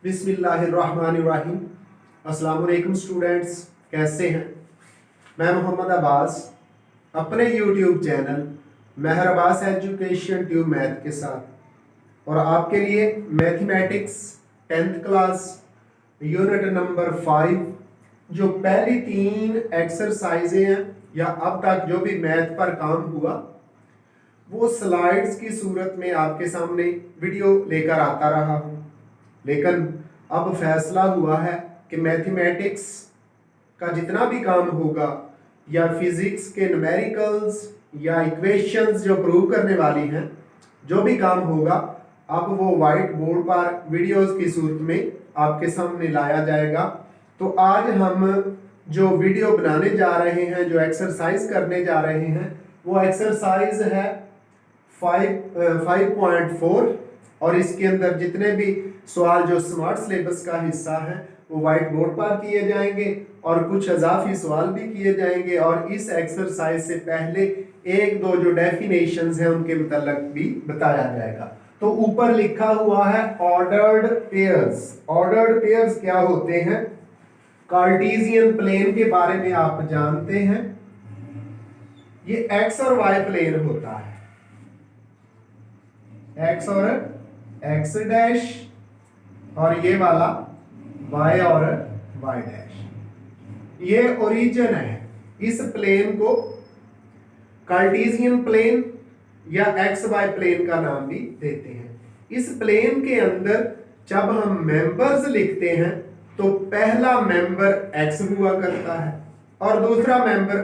बिस्मिल्लाहिर्रहमानिर्रहीम। अस्सलाम वालेकुम स्टूडेंट्स, कैसे हैं? मैं मोहम्मद अब्बास अपने YouTube चैनल महर अब्बास एजुकेशन ट्यूब मैथ के साथ और आपके लिए mathematics 10th class unit number 5 जो पहली 3 एक्सरसाइजें हैं या अब तक जो भी मैथ पर काम हुआ वो स्लाइड्स की सूरत में आपके सामने वीडियो लेकर आता रहा हूँ, लेकिन अब फैसला हुआ है कि मैथमेटिक्स का जितना भी काम होगा या फिजिक्स के न्यूमेरिकल्स या इक्वेशंस जो प्रूव करने वाली हैं, जो भी काम होगा अब वो वाइट बोर्ड पर वीडियोस की सूरत में आपके सामने लाया जाएगा। तो आज हम जो वीडियो बनाने जा रहे हैं, जो एक्सरसाइज करने जा रहे हैं, वो एक्सरसाइज है 5.4 और इसके अंदर जितने भी सवाल जो स्मार्ट सिलेबस का हिस्सा है वो वाइट बोर्ड पर किए जाएंगे और कुछ इजाफी सवाल भी किए जाएंगे और इस एक्सरसाइज से पहले एक दो जो डेफिनेशंस हैं उनके मतलब भी बताया जाएगा। तो ऊपर लिखा हुआ है ऑर्डर्ड पेयर्स। ऑर्डर्ड पेयर्स क्या होते हैं? कार्टेशियन प्लेन के बारे में आप जानते हैं, ये एक्स और वाई प्लेन होता है, एक्स और एक्स डैश और ये वाला y और y डैश। ये ओरिजिन है। इस प्लेन को कार्टेशियन प्लेन या एक्स वाई प्लेन का नाम भी देते हैं। इस प्लेन के अंदर जब हम मेंबर्स लिखते हैं तो पहला मेंबर x हुआ करता है और दूसरा मेंबर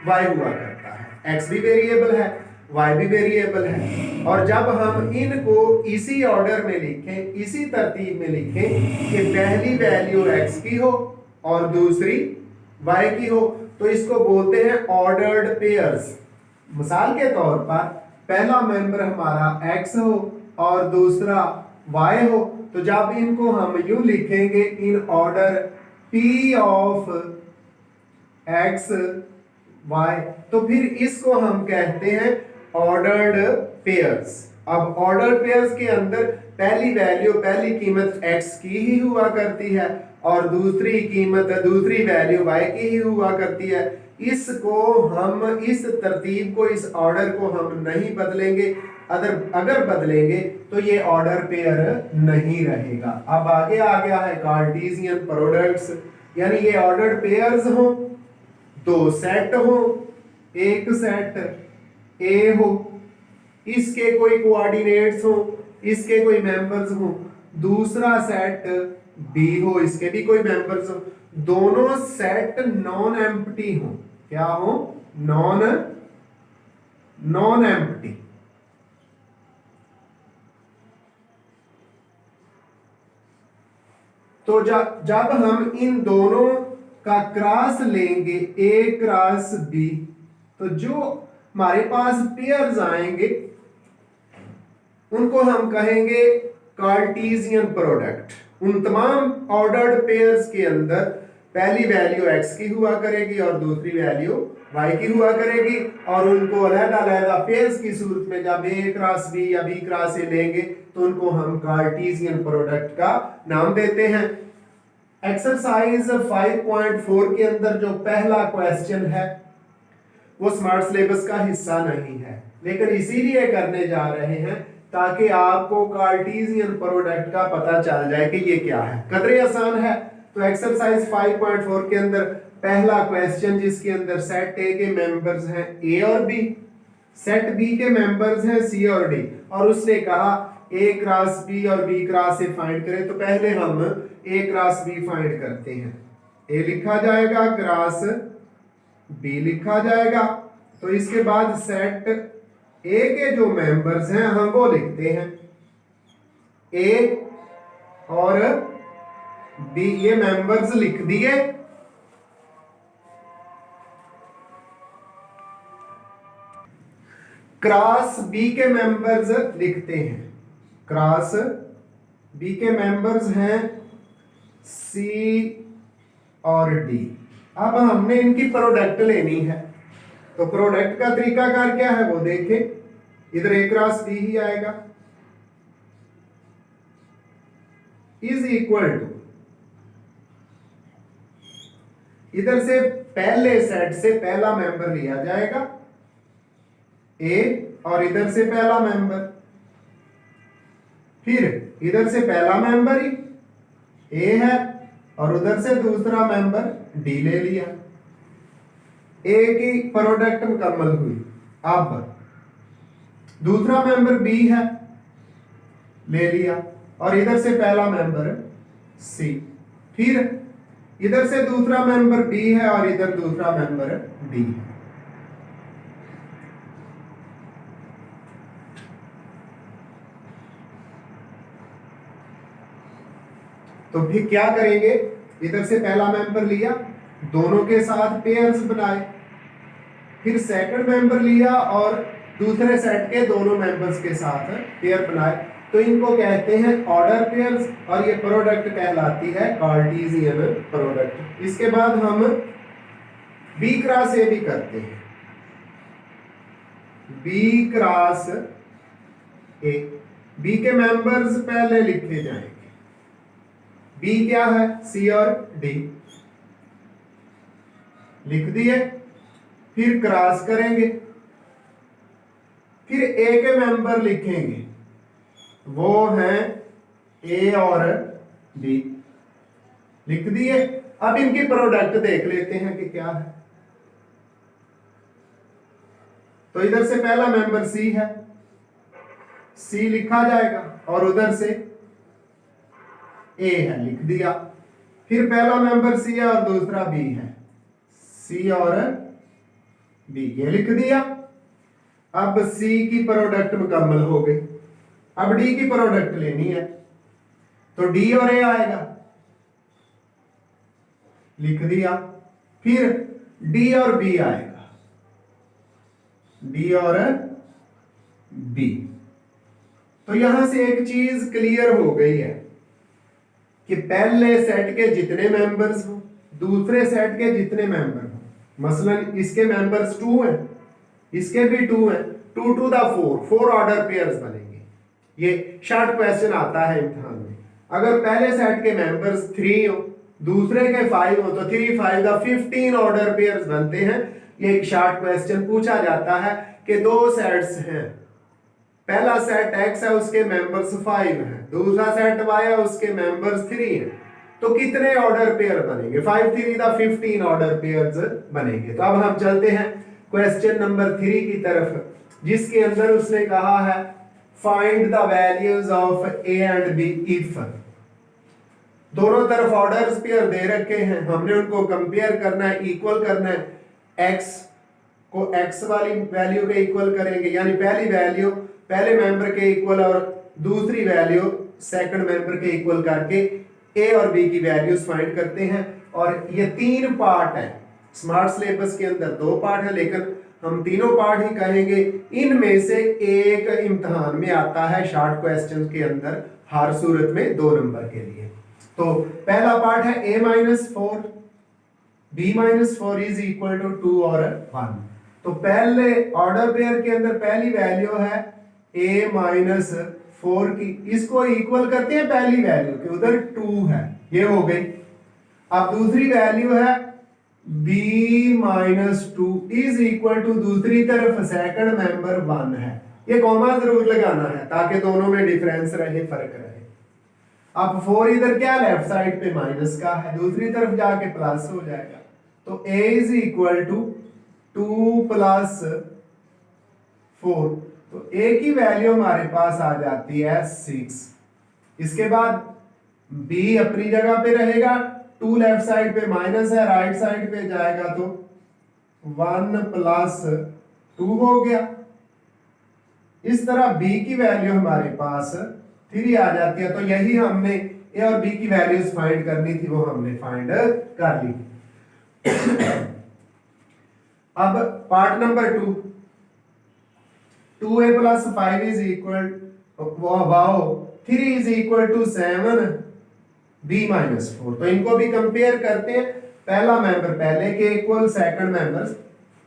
y हुआ करता है। x भी वेरिएबल है, y भी वेरिएबल है और जब हम इनको इसी ऑर्डर में लिखें, इसी तरतीब में लिखें कि पहली वैल्यू x की हो और दूसरी y की हो तो इसको बोलते हैं ऑर्डर्ड पेयर्स। मिसाल के तौर पर पहला मेंबर हमारा x हो और दूसरा y हो तो जब इनको हम यूं लिखेंगे in order p of x y तो फिर इसको हम कहते हैं ऑर्डर्ड पेयर्स। अब ऑर्डर्ड पेयर्स के अंदर पहली वैल्यू, पहली कीमत x की ही हुआ करती है और दूसरी कीमत, दूसरी वैल्यू y की ही हुआ करती है। इसको हम, इस तरतीब को, इस ऑर्डर को हम नहीं बदलेंगे। अगर बदलेंगे तो ये ऑर्डर पेयर नहीं रहेगा। अब आगे आ गया है कार्टेशियन प्रोडक्ट्स, यानी ये ऑर्डर्ड पेयर्स हो, दो सेट हो, एक सेट ए हो, इसके कोई कोऑर्डिनेट्स हो, इसके कोई मेंबर्स हो, दूसरा सेट बी हो, इसके भी कोई मेंबर्स हो, दोनों सेट नॉन एम्प्टी हो। क्या हो? Non empty. तो जब हम इन दोनों का क्रॉस लेंगे ए क्रॉस बी तो जो हमारे पास पेयर्स आएंगे उनको हम कहेंगे कार्टेशियन प्रोडक्ट। उन तमाम ऑर्डर्ड पेयर्स के अंदर पहली वैल्यू x की हुआ करेगी और दूसरी वैल्यू y की हुआ करेगी और उनको अलग-अलग पेयर्स की सूरत में जब a क्रॉस b या b क्रॉस a लेंगे तो उनको हम कार्टेशियन प्रोडक्ट का नाम देते हैं। एक्सरसाइज 5.4 के अंदर जो पहला क्वेश्चन है वो स्मार्ट सिलेबस का हिस्सा नहीं है, लेकिन इसीलिए करने जा रहे हैं ताकि आपको कार्टेशियन प्रोडक्ट का पता चल जाए कि ये क्या है। कदरे आसान है। तो एक्सरसाइज 5.4 के अंदर पहला क्वेश्चन जिसके अंदर सेट ए के मेंबर्स हैं ए और बी, सेट बी के मेंबर्स हैं सी और डी और उसने कहा ए क्रॉस बी और बी क्रॉस ए फाइंड करें। तो पहले हम ए क्रॉस बी फाइंड करते हैं। ए लिखा जाएगा, क्रॉस बी लिखा जाएगा। तो इसके बाद सेट ए के जो मेंबर्स हैं हम वो लिखते हैं। ए और बी, ये मेंबर्स लिख दिए। क्रॉस बी के मेंबर्स लिखते हैं। क्रॉस बी के मेंबर्स हैं सी और डी। अब हमने इनकी प्रोडक्ट लेनी है, तो प्रोडक्ट का तरीकाकार क्या है वो देखें। इधर ए क्रॉस बी ही आएगा, इज इक्वल टू, इधर से पहले सेट से पहला मेंबर लिया जाएगा ए, और इधर से पहला मेंबर, फिर इधर से पहला मेंबर ही ए है और उधर से दूसरा मेंबर डी ले लिया। ए की प्रोडक्ट मुकम्मल हुई। अब दूसरा मेंबर बी है, ले लिया, और इधर से पहला मेंबर सी, फिर इधर से दूसरा मेंबर बी है और इधर दूसरा मेंबर डी है। तो फिर क्या करेंगे, इधर से पहला मेंबर लिया, दोनों के साथ पेयर्स बनाए, फिर सेकंड मेंबर लिया और दूसरे सेट के दोनों मेंबर्स के साथ पेयर बनाए, तो इनको कहते हैं ऑर्डर पेयर्स, और ये प्रोडक्ट कहलाती है कार्टेशियन प्रोडक्ट। इसके बाद हम बी क्रॉस ए भी करते हैं। बी क्रॉस ए, बी के मेंबर्स पहले लिखे जाएंगे। बी क्या है, सी और डी लिख दिए, फिर क्रॉस करेंगे, फिर ए के मेंबर लिखेंगे, वो हैं ए और बी, लिख दिए। अब इनकी प्रोडक्ट देख लेते हैं कि क्या है। तो इधर से पहला मेंबर सी है, सी लिखा जाएगा, और उधर से ए है, लिख दिया। फिर पहला मेंबर सी है और दूसरा बी है, सी और बी, ये लिख दिया। अब सी की प्रोडक्ट मुकम्मल हो गई। अब डी की प्रोडक्ट लेनी है, तो डी और ए आएगा, लिख दिया। फिर डी और बी आएगा, डी और बी। तो यहां से एक चीज क्लियर हो गई है कि पहले सेट के जितने मेंबर्स हो, दूसरे सेट के जितने मेंबर हो, मसलन इसके मेंबर्स 2 हैं, इसके भी 2 हैं, 2 to the 4 ऑर्डर पेयर्स बनेंगे। ये शॉर्ट क्वेश्चन आता है इम्तिहान में। अगर पहले सेट के मेंबर्स 3 हो, दूसरे के 5 हो, तो 3 5 का 15 ऑर्डर पेयर्स बनते हैं। ये एक शॉर्ट क्वेश्चन पूछा जाता है कि 2 सेट्स हैं, पहला सेट x है, उसके मेंबर्स 5 हैं, दूसरा सेट y है, उसके मेंबर्स 3 हैं, तो कितने ऑर्डर पेयर बनेंगे? 5 3 का 15 ऑर्डर पेयर्स बनेंगे। तो अब हम चलते हैं क्वेश्चन नंबर 3 की तरफ, जिसके अंदर उसने कहा है find the values of a and b if. दोनों तरफ ऑर्डर्स पेयर दे रखे हैं, हमने उनको कंपेयर करना है, इक्वल करना है। x को x वाली वैल्यू के इक्वल करेंगे, यानी पहली वैल्यू पहले मेंबर के इक्वल और दूसरी वैल्यू सेकंड मेंबर के इक्वल करके a और b की वैल्यूज फाइंड करते हैं। और ये 3 पार्ट है, स्मार्ट सिलेबस के अंदर 2 पार्ट है, लेकिन हम तीनों पार्ट ही कहेंगे। इनमें से एक इम्तिहान में आता है शॉर्ट क्वेश्चन के अंदर, हर सूरत में 2 नंबर के लिए। तो पहला पार्ट है a - 4 b - 4 is equal to 2 और 1। तो पहले ऑर्डर पेयर के अंदर पहली वैल्यू है a - 4 की, इसको इक्वल करते हैं पहली वैल्यू के, उधर 2 है, ये हो गई। अब दूसरी वैल्यू है b - 2 इज इक्वल टू, दूसरी तरफ सेकंड मेंबर 1 है, ये कॉमा जरूर लगाना है ताकि दोनों में डिफरेंस रहे, फर्क रहे। अब 4 इधर क्या, लेफ्ट साइड पे माइनस का है, दूसरी तरफ जाके प्लस हो जाएगा। तो a इज इक्वल टू 2 + 4, तो a की वैल्यू हमारे पास आ जाती है 6। इसके बाद b अपनी जगह पे रहेगा, 2 लेफ्ट साइड पे माइनस है, राइट साइड पे जाएगा तो 1 + 2 हो गया। इस तरह b की वैल्यू हमारे पास 3 आ जाती है। तो यही हमने a और b की वैल्यूज फाइंड करनी थी, वो हमने फाइंड कर ली। अब part number 2, 2a plus 5 is equal, wow, 3 is equal to 7 b minus 4। तो इनको भी कंपेयर करते हैं। पहला मेंबर पहले के equal, second members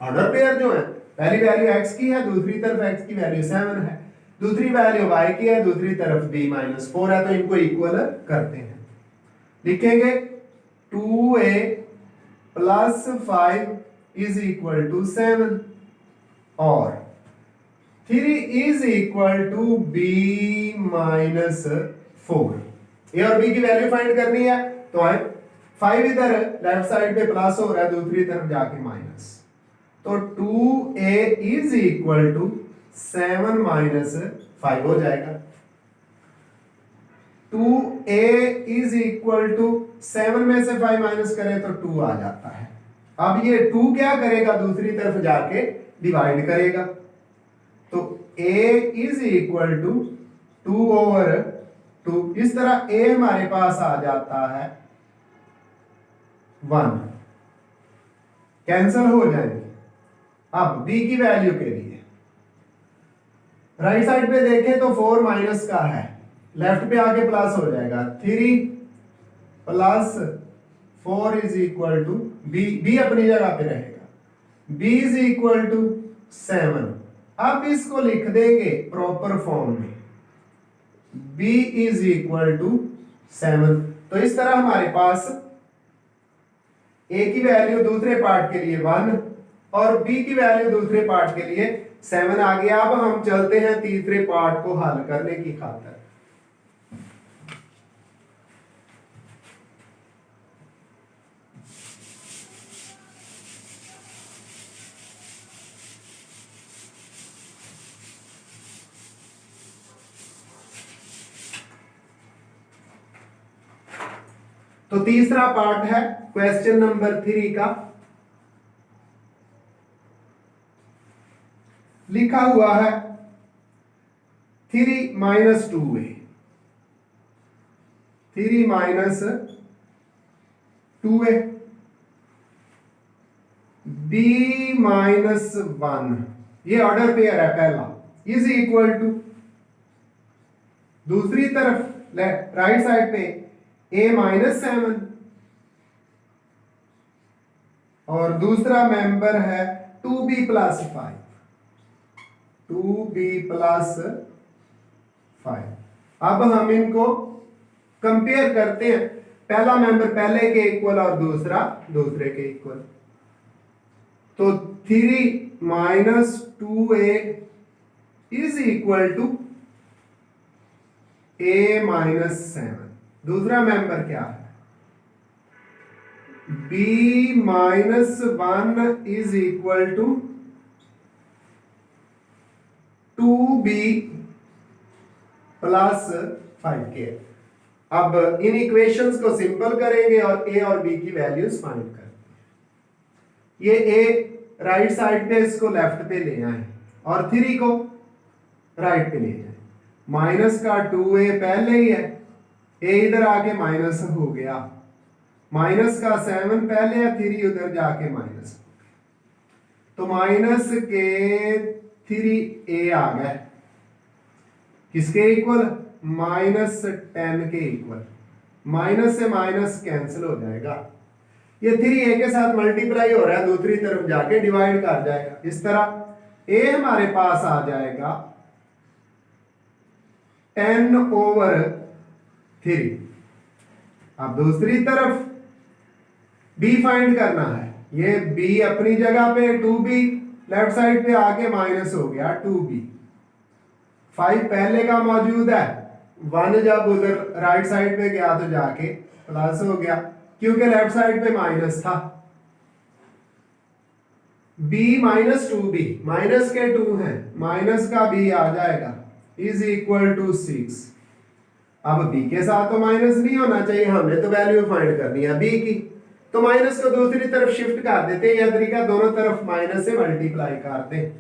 order pair जो है, पहली वैल्यू x की है, दूसरी तरफ x की वैल्यू 7 है, दूसरी वैल्यू y की है, दूसरी तरफ b माइनस 4 है। तो इनको इक्वल करते हैं। लिखेंगे 2a plus 5 is equal to 7 और 3 is equal to b minus 4। A और बी की वैल्यू फाइंड करनी है। तो आए 5 इधर लेफ्ट साइड पे प्लस हो रहा है, दूसरी तरफ जाके माइनस। तो 2a is equal to 7 minus 5 हो जाएगा। 2a इज इक्वल टू 7 में से 5 माइनस करें तो 2 आ जाता है। अब ये 2 क्या करेगा, दूसरी तरफ जाके डिवाइड करेगा। तो a is equal to 2 over 2। इस तरह a हमारे पास आ जाता है 1, कैंसल हो जाएंगे। अब b की वैल्यू के लिए राइट साइड पे देखें तो 4 माइनस का है, लेफ्ट पे आके प्लस हो जाएगा। 3 plus 4 is equal to b अपनी जगह पे रहेगा, b इज इक्वल टू 7। अब इसको लिख देंगे प्रॉपर फॉर्म में, b इज इक्वल टू 7। तो इस तरह हमारे पास a की वैल्यू दूसरे पार्ट के लिए 1 और b की वैल्यू दूसरे पार्ट के लिए 7 आ गया। अब हम चलते हैं तीसरे पार्ट को हल करने की खातिर। तो तीसरा पार्ट है क्वेश्चन नंबर 3 का। लिखा हुआ है 3 minus 2a, 3 minus 2a, b minus 1, ये ऑर्डर पेयर है पहला, इज इक्वल टू दूसरी तरफ राइट साइड पे a माइनस 7 और दूसरा मेंबर है 2b प्लस 5, 2b प्लस 5। अब हम इनको कंपेयर करते हैं। पहला मेंबर पहले के इक्वल और दूसरा दूसरे के इक्वल। तो 3 minus 2a is equal to a minus 7। दूसरा मेंबर क्या है, b minus 1 is equal to 2b plus 5k। अब इन इक्वेशंस को सिंपल करेंगे और a और b की वैल्यूज फाइंड करेंगे। ये a राइट साइड पे, इसको लेफ्ट पे ले आए और 3 को राइट पे ले जाए। माइनस का 2a पहले ही है, a इधर आके माइनस हो गया, माइनस का 7 पहले है, 3 उधर जाके माइनस। तो माइनस के 3a आ गए, किसके इक्वल, माइनस 10 के इक्वल। माइनस से माइनस कैंसिल हो जाएगा, ये 3a के साथ मल्टीप्लाई हो रहा है, दूसरी तरफ जाके डिवाइड कर जाएगा। इस तरह a हमारे पास आ जाएगा 10 ओवर 3। अब दूसरी तरफ b फाइंड करना है। ये b अपनी जगह पे, 2b लेफ्ट साइड पे आके माइनस हो गया 2b। 5 पहले का मौजूद है, 1 जब उधर राइट साइड पे गया तो जाके प्लस हो गया, क्योंकि लेफ्ट साइड पे माइनस था। b माइनस 2b, माइनस के 2 हैं, माइनस का b आ जाएगा इज इक्वल टू 6। अब b के साथ तो माइनस नहीं होना चाहिए, हमने तो वैल्यू फाइंड करनी है b की। तो माइनस को दूसरी तरफ शिफ्ट कर देते हैं, यह तरीका दोनों तरफ माइनस से मल्टीप्लाई कर दें।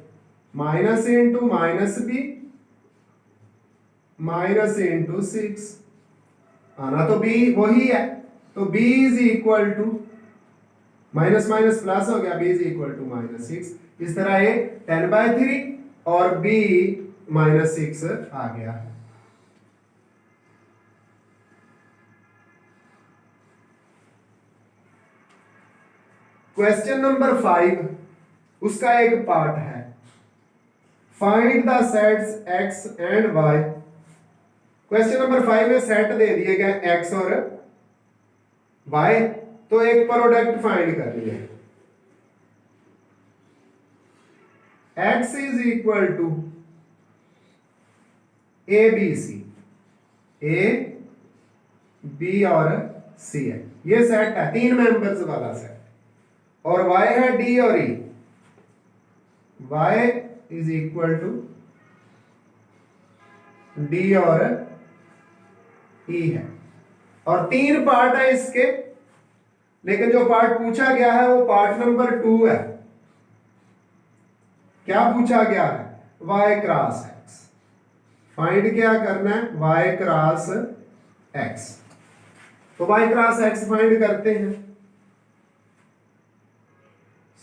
Minus into minus b minus into 6, आना तो बी वही है, तो b is equal to minus minus plus हो गया, b इज इक्वल टू -6। इस तरह ये 10/3 और b -6 आ गया। क्वेश्चन नंबर 5 उसका एक पार्ट है, find the sets x and y। Question number 5 में सेट दे दिए गए x और y, तो एक प्रोडक्ट फाइंड कर लिया। x is equal to a b c, a b और सी है, ये सेट है 3 मेंबर्स वाला सेट, और y है d और e, y is equal to d और e है, और 3 पार्ट है इसके, लेकिन जो पार्ट पूछा गया है वो पार्ट नंबर 2 है। क्या पूछा गया है? y cross x। फाइंड क्या करना है? y cross x। तो y क्रॉस x फाइंड करते हैं।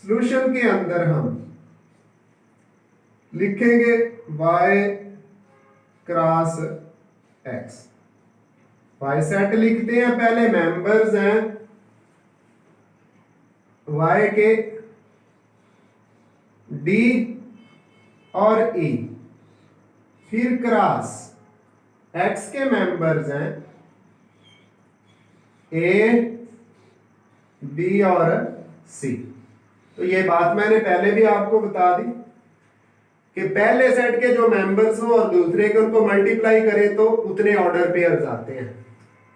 सॉल्यूशन के अंदर हम लिखेंगे y cross x। y set लिखते हैं, पहले मेंबर्स हैं y के d और e, फिर क्रॉस x के मेंबर्स हैं a b और c। तो ये बात मैंने पहले भी आपको बता दी कि पहले सेट के जो मेंबर्स हो और दूसरे के उनको मल्टीप्लाई करें तो उतने ऑर्डर पेयर्स आते हैं।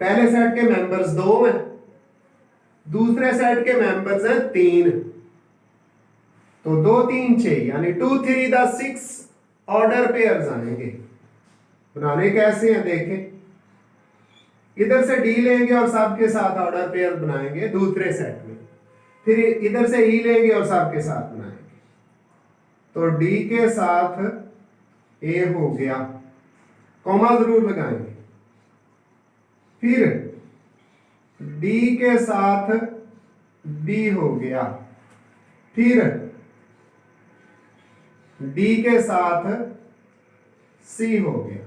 पहले सेट के मेंबर्स 2 हैं, दूसरे सेट के मेंबर्स हैं 3, तो 2 3 6 यानी 2 3 द 6 ऑर्डर पेयर्स आएंगे। बनाने कैसे हैं देखें, इधर से डी लेंगे और सब के साथ ऑर्डर पेयर बनाएंगे दूसरे सेट में, फिर इधर से ई लेंगे और सब के साथ बनाएंगे। तो डी के साथ ए हो गया, कॉमा जरूर लगाएंगे, फिर डी के साथ बी हो गया, फिर डी के साथ सी हो गया।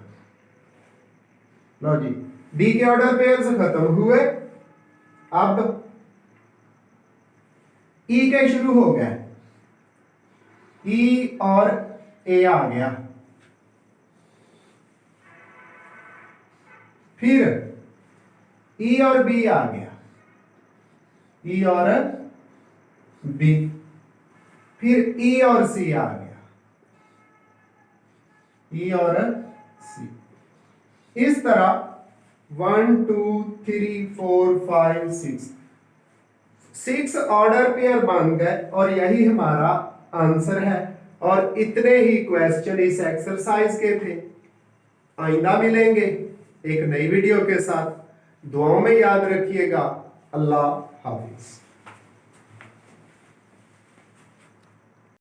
लो जी, डी के ऑर्डर पेयर्स खत्म हुए, अब ई के शुरू हो गया, ई और ए आ गया, फिर ई और बी आ गया, ई और बी, फिर ई और सी आ गया, ई और सी। इस तरह 1 2 3 4 5 6 ऑर्डर पेयर बन गए, और यही हमारा आंसर है। और इतने ही क्वेश्चन इस एक्सरसाइज के थे। आइंदा मिलेंगे एक नई वीडियो के साथ। दुआओं में याद रखिएगा। अल्लाह हाफिज।